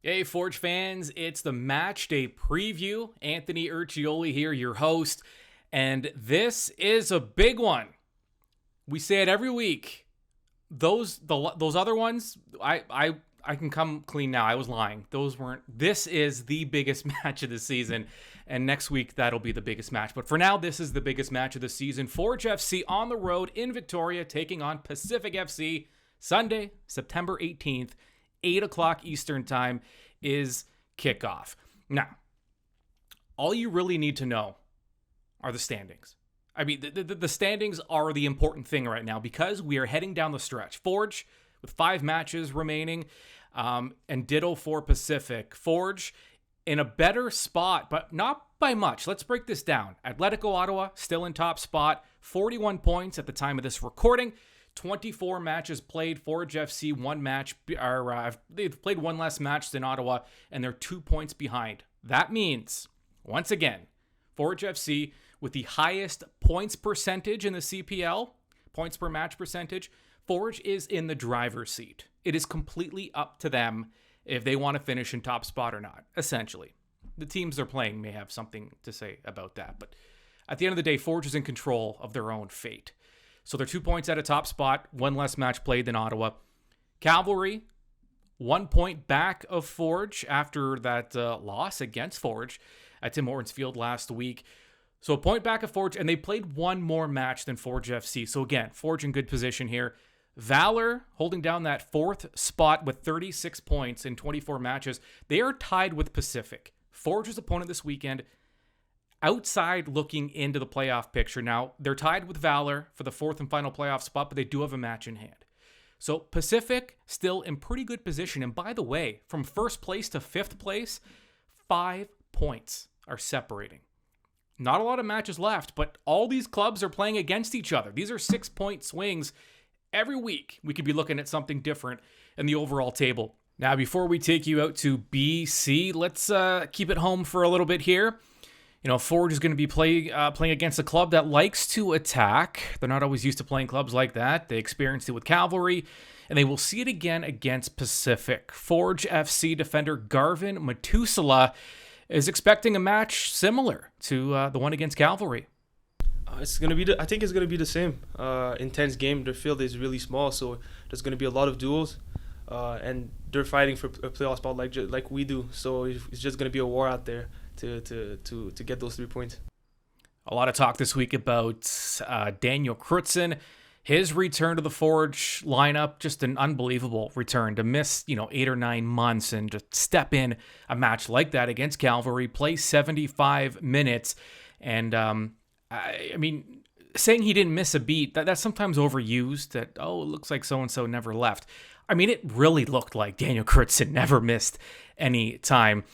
Hey, Forge fans, it's the match day preview. Anthony Urciuoli here, your host, and this is a big one. We say it every week. Those other ones, I can come clean now. I was lying. Those weren't. This is the biggest match of the season, and next week that'll be the biggest match. But for now, this is the biggest match of the season. Forge FC on the road in Victoria, taking on Pacific FC Sunday, September 18th. 8 o'clock Eastern time is kickoff. Now, all you really need to know are the standings. I mean, the standings are the important thing right now because we are heading down the stretch. Forge with 5 matches remaining, and ditto for Pacific. Forge in a better spot, but not by much. Let's break this down. Atletico Ottawa still in top spot, 41 points at the time of this recording. 24 matches played. Forge FC they've played one less match than Ottawa, and they're 2 points behind. That means, once again, Forge FC with the highest points percentage in the CPL, points per match percentage, Forge is in the driver's seat. It is completely up to them if they want to finish in top spot or not, essentially. The teams they're playing may have something to say about that, but at the end of the day, Forge is in control of their own fate. So they're 2 points at a top spot, one less match played than Ottawa. Cavalry, 1 point back of Forge after that loss against Forge at Tim Hortons Field last week. So a point back of Forge, and they played one more match than Forge FC. So again, Forge in good position here. Valor holding down that 4th spot with 36 points in 24 matches. They are tied with Pacific. Forge's opponent this weekend, outside looking into the playoff picture. Now, they're tied with Valor for the 4th and final playoff spot, but they do have a match in hand. So Pacific still in pretty good position. And by the way, from 1st place to 5th place, 5 points are separating. Not a lot of matches left, but all these clubs are playing against each other. These are 6-point swings. Every week, we could be looking at something different in the overall table. Now, before we take you out to BC, let's keep it home for a little bit here. You know, Forge is going to be playing against a club that likes to attack. They're not always used to playing clubs like that. They experienced it with Cavalry, and they will see it again against Pacific. Forge FC defender Garven Metusala is expecting a match similar to the one against Cavalry. It's gonna be. I think it's gonna be the same. Intense game. Their field is really small, so there's gonna be a lot of duels, and they're fighting for a playoff spot like we do. So it's just gonna be a war out there to get those 3 points. A lot of talk this week about Daniel Krutzen. His return to the Forge lineup, just an unbelievable return to miss, 8 or 9 months and to step in a match like that against Cavalry, play 75 minutes. And, I mean, saying he didn't miss a beat, that's sometimes overused, that, it looks like so-and-so never left. I mean, it really looked like Daniel Krutzen never missed any time.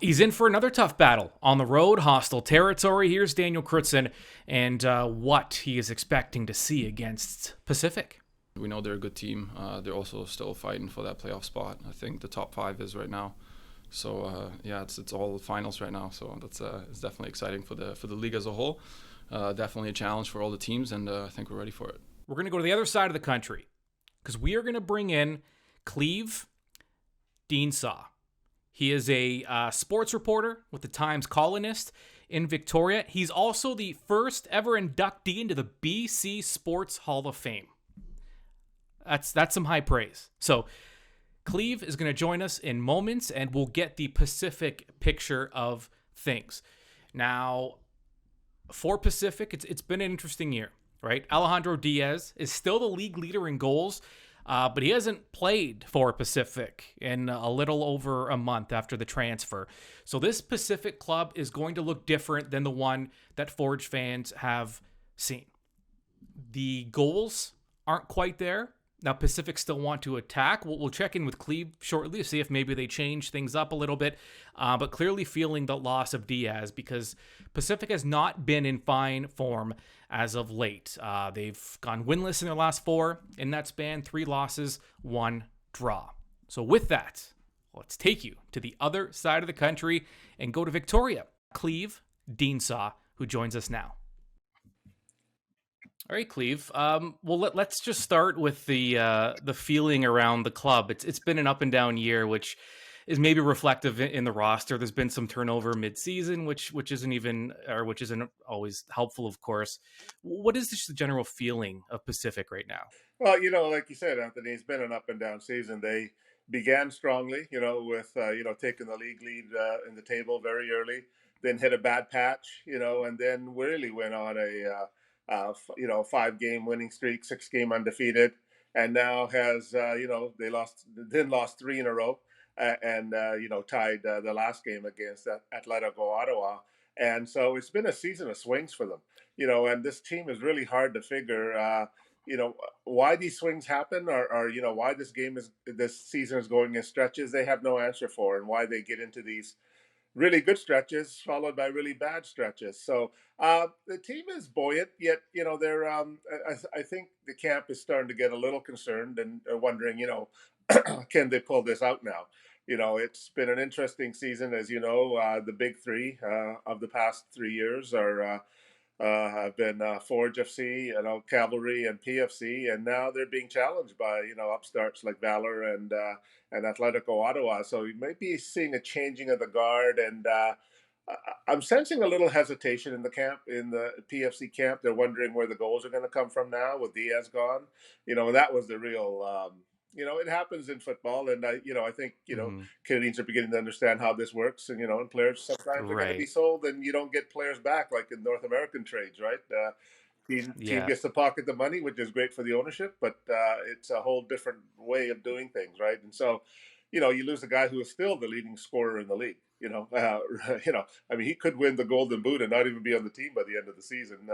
He's in for another tough battle on the road, hostile territory. Here's Daniel Krutzen and what he is expecting to see against Pacific. We know they're a good team. They're also still fighting for that playoff spot. I think the top 5 is right now. So it's all finals right now. So that's it's definitely exciting for the league as a whole. Definitely a challenge for all the teams, and I think we're ready for it. We're going to go to the other side of the country because we are going to bring in Cleve Dheensaw. He is a sports reporter with the Times Colonist in Victoria. He's also the first ever inductee into the BC Sports Hall of Fame. That's some high praise. So Cleve is going to join us in moments, and we'll get the Pacific picture of things. Now, for Pacific, it's been an interesting year, right? Alejandro Diaz is still the league leader in goals, but he hasn't played for Pacific in a little over a month after the transfer. So this Pacific club is going to look different than the one that Forge fans have seen. The goals aren't quite there. Now, Pacific still want to attack. We'll check in with Cleve shortly to see if maybe they change things up a little bit. But clearly feeling the loss of Diaz because Pacific has not been in fine form as of late. They've gone winless in their last 4. In that span, 3 losses, 1 draw. So with that, let's take you to the other side of the country and go to Victoria. Cleve Dheensaw, who joins us now. All right, Cleve. Let's just start with the feeling around the club. It's been an up and down year, which is maybe reflective in the roster. There's been some turnover mid-season, which isn't always helpful, of course. What is just the general feeling of Pacific right now? Well, like you said, Anthony, it's been an up and down season. They began strongly, with taking the league lead in the table very early, then hit a bad patch, and then really went on a 5 game winning streak, 6 game undefeated, and now has they lost 3 in a row, and tied the last game against Atletico Ottawa, and so it's been a season of swings for them, and this team is really hard to figure. Why these swings happen, or why this season is going in stretches, they have no answer for, and why they get into these really good stretches followed by really bad stretches. So the team is buoyant, yet they're I think the camp is starting to get a little concerned and wondering, can they pull this out now? It's been an interesting season, as the big three of the past 3 years are have been Forge FC, Cavalry and PFC, and now they're being challenged by upstarts like Valor and Atletico Ottawa. So you might be seeing a changing of the guard, and I'm sensing a little hesitation in the PFC camp. They're wondering where the goals are going to come from now with Diaz gone. That was the real. It happens in football, and I think Hmm. Canadians are beginning to understand how this works, and players sometimes are going to be Right. sold, and you don't get players back like in North American trades, right? Team Yeah. gets to pocket the money, which is great for the ownership, but it's a whole different way of doing things, right? And so, you lose a guy who is still the leading scorer in the league. I mean, he could win the Golden Boot and not even be on the team by the end of the season.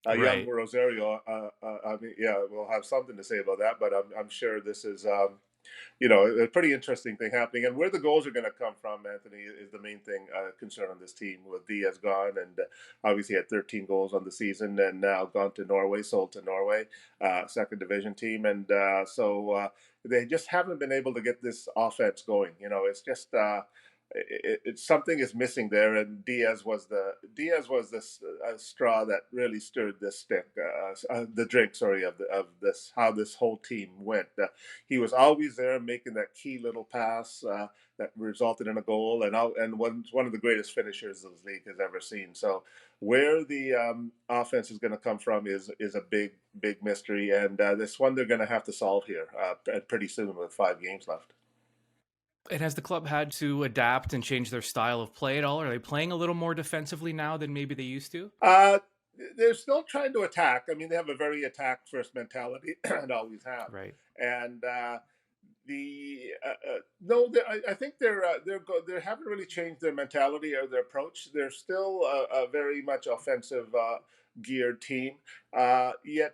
Young Right. Rosario, I mean, yeah, we'll have something to say about that, but I'm sure this is, a pretty interesting thing happening. And where the goals are going to come from, Anthony, is the main thing concern on this team with Diaz gone, and obviously had 13 goals on the season, and now gone to Norway, sold to Norway, second division team, and so they just haven't been able to get this offense going. It's just. It's something is missing there, and Diaz was the straw that really stirred this stick, the drink, sorry, of this how this whole team went. He was always there, making that key little pass that resulted in a goal, and one of the greatest finishers the league has ever seen. So where the offense is going to come from is a big mystery, and this one they're going to have to solve here pretty soon with 5 games left. And has the club had to adapt and change their style of play at all? Are they playing a little more defensively now than maybe they used to? Uh, they're still trying to attack. I mean, they have a very attack first mentality and always have. Right. And the no, I think they haven't really changed their mentality or their approach. They're still a very much offensive geared team. Yet,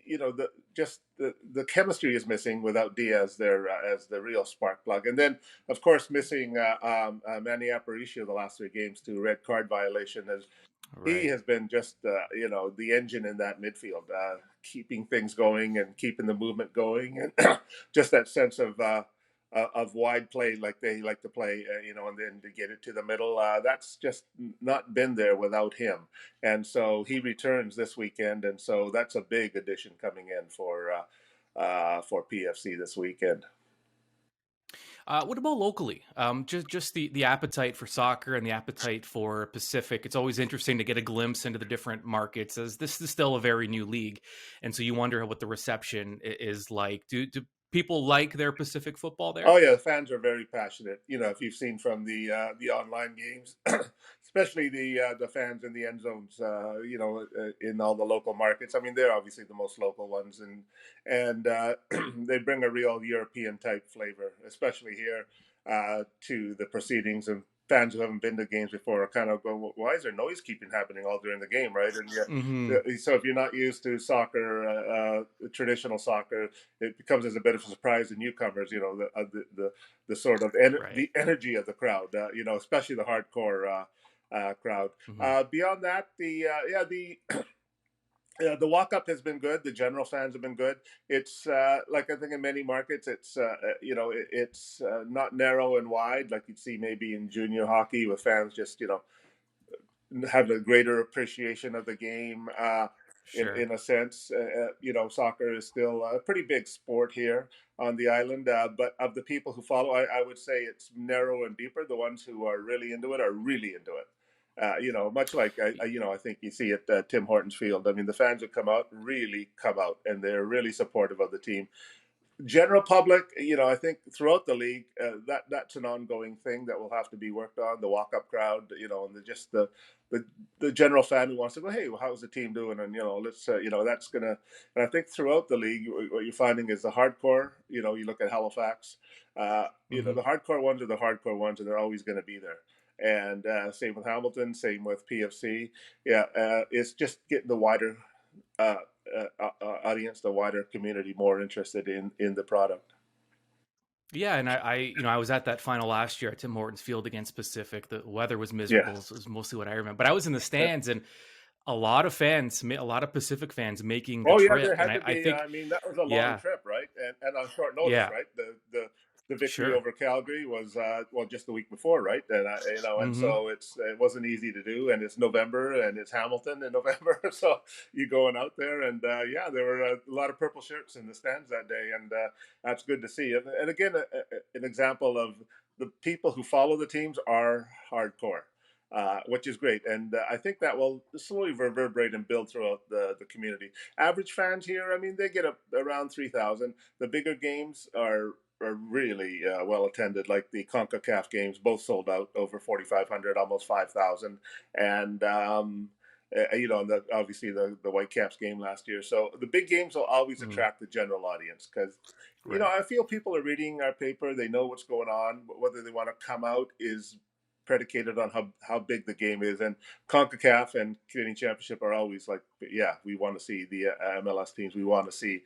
the just the chemistry is missing without Diaz there as the real spark plug. And then, of course, missing Manny Aparicio the last 3 games to red card violation. As he Right. has been just the engine in that midfield, keeping things going and keeping the movement going, and just that sense of wide play like they like to play, and then to get it to the middle. That's just not been there without him, and so he returns this weekend, and so that's a big addition coming in for PFC this weekend. What about locally? Just the appetite for soccer and the appetite for Pacific. It's always interesting to get a glimpse into the different markets, as this is still a very new league, and so you wonder what the reception is like. Do people like their Pacific football Oh there? yeah, the fans are very passionate. If you've seen from the online games, especially the fans in the end zones, in all the local markets. I mean, they're obviously the most local ones, and they bring a real European type flavor, especially here to the proceedings. And fans who haven't been to games before are kind of going, "Why is there noise keeping happening all during the game?" Right? And Hmm. so if you're not used to soccer, traditional soccer, it becomes as a bit of a surprise to newcomers. The sort of Right. the energy of the crowd. Especially the hardcore crowd. Hmm. Beyond that, the walk up has been good. The general fans have been good. It's like I think in many markets, it's it's not narrow and wide like you'd see maybe in junior hockey with fans just have a greater appreciation of the game. Sure. in a sense. Soccer is still a pretty big sport here on the island, but of the people who follow, I would say it's narrow and deeper. The ones who are really into it are really into it. Much like I think you see at Tim Hortons Field. I mean, the fans who come out really come out, and they're really supportive of the team. General public, I think throughout the league, that's an ongoing thing that will have to be worked on. The walk-up crowd, and the general fan who wants to go, hey, well, how's the team doing? And let's, that's gonna. And I think throughout the league, what you're finding is the hardcore. You look at Halifax. Hmm. The hardcore ones are the hardcore ones, and they're always going to be there. And same with Hamilton, same with PFC. Yeah, it's just getting the wider uh, audience, the wider community, more interested in the product. Yeah, and I was at that final last year at Tim Hortons Field against Pacific. The weather was Yeah. miserable, so it was mostly what I remember. But I was in the stands, and a lot of fans, a lot of Pacific fans making the Oh yeah, there trip, and had to I be. think, I mean, that was a long yeah, trip, right? And on short notice, yeah, right? The victory sure, over Calgary was just the week before, right? And hmm, so it wasn't easy to do, and it's November, and it's Hamilton in November, so you going out there, and yeah, there were a lot of purple shirts in the stands that day, and that's good to see. And again, an example of the people who follow the teams are hardcore. Which is great, and I think that will slowly reverberate and build throughout the community. Average fans here, I mean, they get up around 3,000. The bigger games are really well attended, like the CONCACAF games, both sold out over 4,500, almost 5,000, and obviously the Whitecaps game last year. So the big games will always mm, attract the general audience because. right, I feel people are reading our paper. They know what's going on. But whether they want to come out is predicated on how big the game is. And CONCACAF and Canadian Championship are always like, yeah, we want to see the MLS teams. We want to see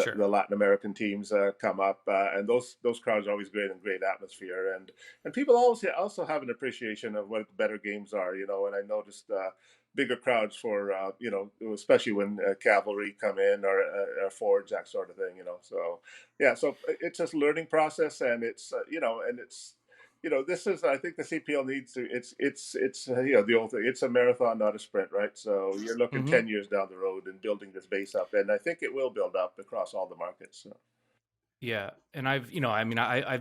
sure, the Latin American teams come up, and those crowds are always great and great atmosphere. And people also have an appreciation of what better games are. And I noticed. Bigger crowds for especially when cavalry come in or forge, that sort of thing. So yeah, so it's just learning process, and it's and it's this is, I think the CPL needs to, it's the old thing, it's a marathon, not a sprint, right? So you're looking hmm. 10 years down the road and building this base up. And I think it will build up across all the markets. So. Yeah, and I've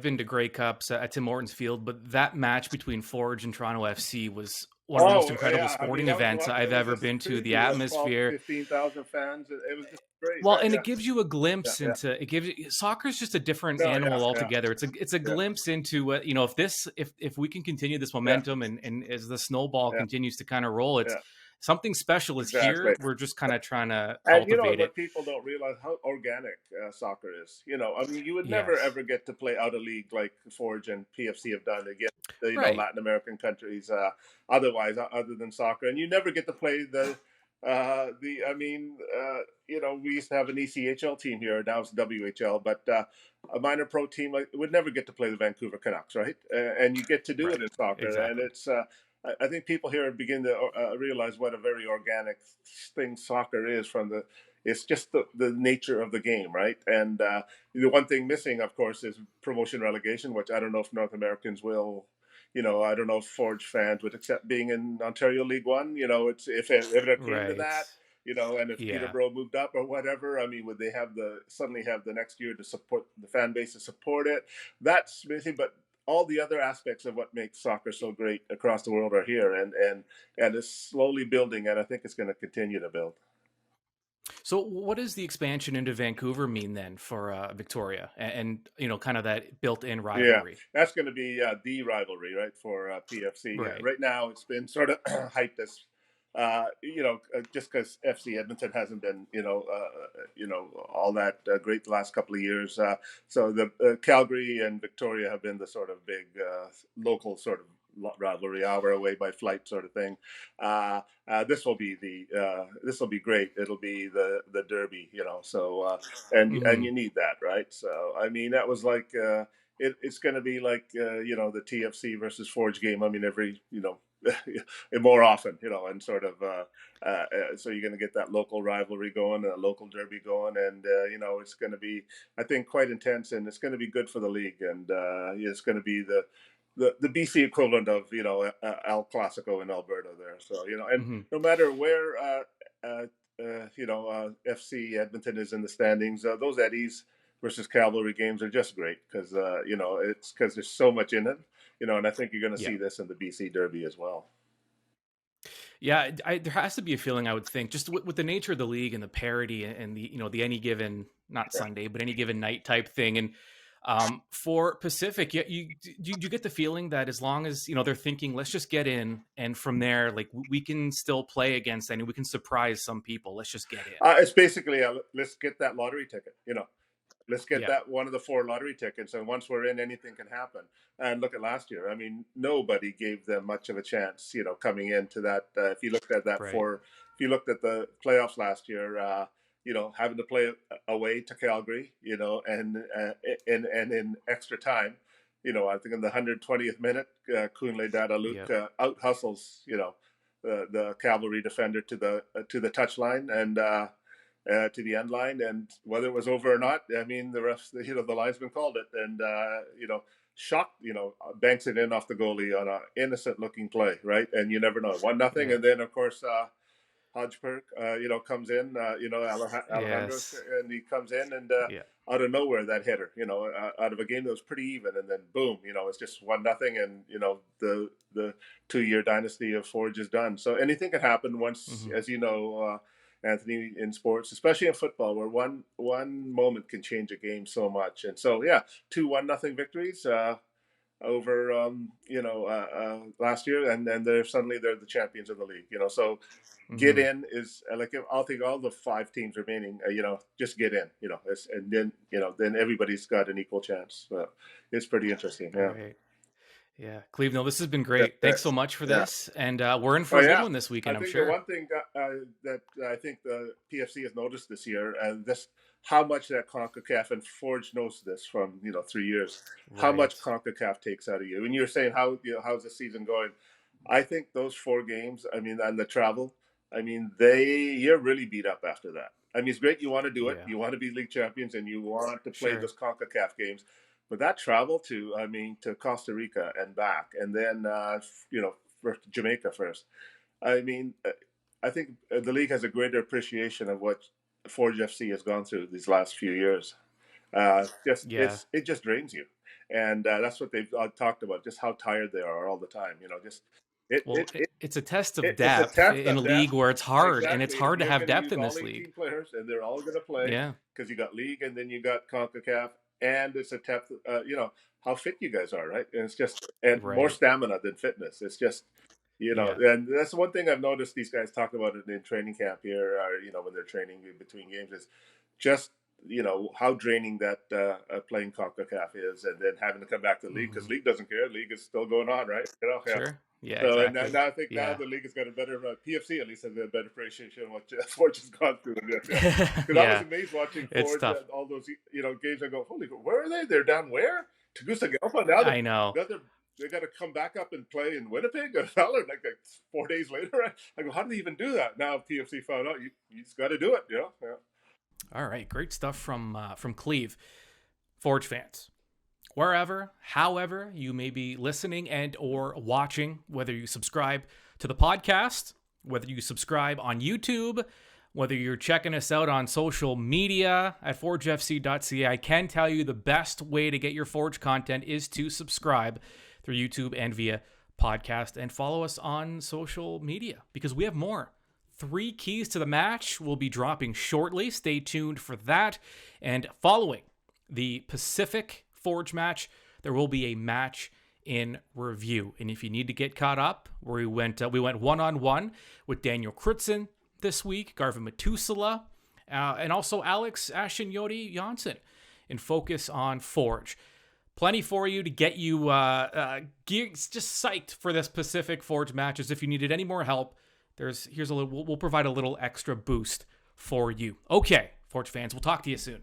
been to Grey Cups at Tim Hortons Field, but that match between Forge and Toronto FC was one of the most Oh, incredible yeah. I mean, sporting that was events what, it I've was ever just been to. The crazy. What, 12, atmosphere, 15,000 fans. It was just great, well, right? and Yeah. it gives you a Yeah. glimpse Yeah. into, it gives you, soccer's just a different No, yeah. animal Yeah. altogether. It's a Yeah. glimpse into what, if we can continue this Yeah. momentum, and as the snowball Yeah. continues to kind of roll, it's Yeah. something special is Exactly. here. We're just kind of trying to And cultivate what it. people don't realize how organic soccer is. I mean, you would never Yes. ever get to play out a league like Forge and PFC have done against Right. Latin American countries. Otherwise, other than soccer, and you never get to play the. I mean, we used to have an ECHL team here. Now it's WHL, but a minor pro team would never get to play the Vancouver Canucks, right? And you get to do it Right. in soccer, and Exactly. it's. I think people here begin to realize what a very organic thing soccer is. It's just the nature of the game, right? And the one thing missing, of course, is promotion relegation, which I don't know if North Americans will. I don't know if Forge fans would accept being in Ontario League One. It's if it came to Right. that, and if Yeah. Peterborough moved up or whatever. I mean, would they suddenly have the next year to support the fan base to support it? That's missing, but all the other aspects of what makes soccer so great across the world are here, and it's slowly building, and I think it's going to continue to build. So, what does the expansion into Vancouver mean then for Victoria, and kind of that built-in Yeah, rivalry? that's going to be the rivalry, right, for PFC. Right. Right now, it's been sort of hyped as, just because FC Edmonton hasn't been, all that great the last couple of years. So the Calgary and Victoria have been the sort of big local sort of rivalry, hour away by flight sort of thing. This will be great. It'll be the derby, So and Hmm. you need that, right? So I mean, that was like. It's going to be like the TFC versus Forge game. I mean, every more often, and sort of so you're going to get that local rivalry going, a local derby going, and it's going to be, I think, quite intense, and it's going to be good for the league, and it's going to be the BC equivalent of El Clasico in Alberta there. So and Hmm. no matter where FC Edmonton is in the standings. Those Eddies versus Cavalry games are just great because it's because there's so much in it. And I think you're going to see this in the BC Derby as well. Yeah, there has to be a feeling, I would think, just with the nature of the league and the parity and the any given, not Sunday, but any given night type thing. And for Pacific, you get the feeling that as long as, they're thinking, let's just get in. And from there, like we can still play against we can surprise some people. Let's just get in. It's basically, let's get that lottery ticket, Let's get that one of the 4 lottery tickets, and once we're in, anything can happen. And look at last year. I mean, nobody gave them much of a chance, coming into that. If you looked at that if you looked at the playoffs last year, having to play away to Calgary, and in extra time, I think in the 120th minute, Kunle Dadaluc out hustles, the Cavalry defender to the touchline and. To the end line, and whether it was over or not, I mean, the refs, the linesman called it, and shocked, banks it in off the goalie on an innocent-looking play, right? And you never know, 1-0, and then of course Hodgberg, comes in, Alejandro, and he comes in, and out of nowhere that header, out of a game that was pretty even, and then boom, it's just 1-0, and the 2-year dynasty of Forge is done. So anything can happen once, as you know. Anthony, in sports, especially in football, where one moment can change a game so much. And so, 2 1-0 victories over last year, and then they're the champions of the league. So get in is like, I'll think all the 5 teams remaining, just get in. And then everybody's got an equal chance. So it's pretty interesting. Yeah. Right. Yeah, Cleve, this has been great. Thanks so much for this. And we're in for a good one this weekend, I'm sure. The one thing that I think the PFC has noticed this year, and this how much that CONCACAF, and Forge knows this from 3 years, how much CONCACAF takes out of you. And you're saying how's the season going? I think those 4 games, I mean, and the travel, I mean, you're really beat up after that. I mean, it's great you want to do it. You want to be league champions, and you want to play those CONCACAF games. But that travel to Costa Rica and back, and then, for Jamaica first. I mean, I think the league has a greater appreciation of what Forge FC has gone through these last few years. It just drains you. And that's what they've talked about, just how tired they are all the time. It's a test of depth in a league where it's hard, and it's hard to have depth in this league. Players, and they're all going to play because you got league, and then you got CONCACAF. And it's a test, how fit you guys are, right? And it's just, more stamina than fitness. It's just, and that's one thing I've noticed these guys talk about it in training camp here, or, when they're training in between games, is just, how draining that playing CONCACAF is, and then having to come back to the league, because league doesn't care. League is still going on, right? Sure. Yeah, so, exactly. And now I think now the league has got a better, PFC at least has a better appreciation of what Forge has gone through. Because I was amazed watching Forge all those games. I go, holy, where are they? They're down where? Tegucigalpa now. I know. They got to come back up and play in Winnipeg. Like 4 days later. I go, how do they even do that? Now PFC found out you just got to do it. Yeah. All right, great stuff from Cleve. Forge fans, wherever, however you may be listening and or watching, whether you subscribe to the podcast, whether you subscribe on YouTube, whether you're checking us out on social media at forgefc.ca, I can tell you the best way to get your Forge content is to subscribe through YouTube and via podcast, and follow us on social media, because we have more. 3 keys to the match will be dropping shortly. Stay tuned for that. And following the Pacific Forge match, there will be a match in review. And if you need to get caught up, we went one-on-one with Daniel Krutzen this week, Garven Metusala, and also Alex Ashinyoti Janssen in Focus on Forge. Plenty for you to get you just psyched for this Pacific Forge matches. If you needed any more help, we'll provide a little extra boost for you. Okay, Forge fans, we'll talk to you soon.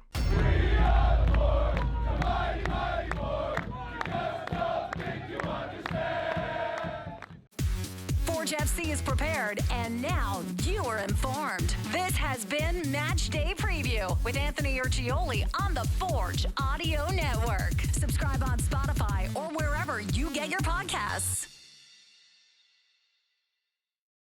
Forge FC is prepared, and now you are informed. This has been Match Day Preview with Anthony Urciuoli on the Forge Audio Network. Subscribe on Spotify or wherever you get your podcasts.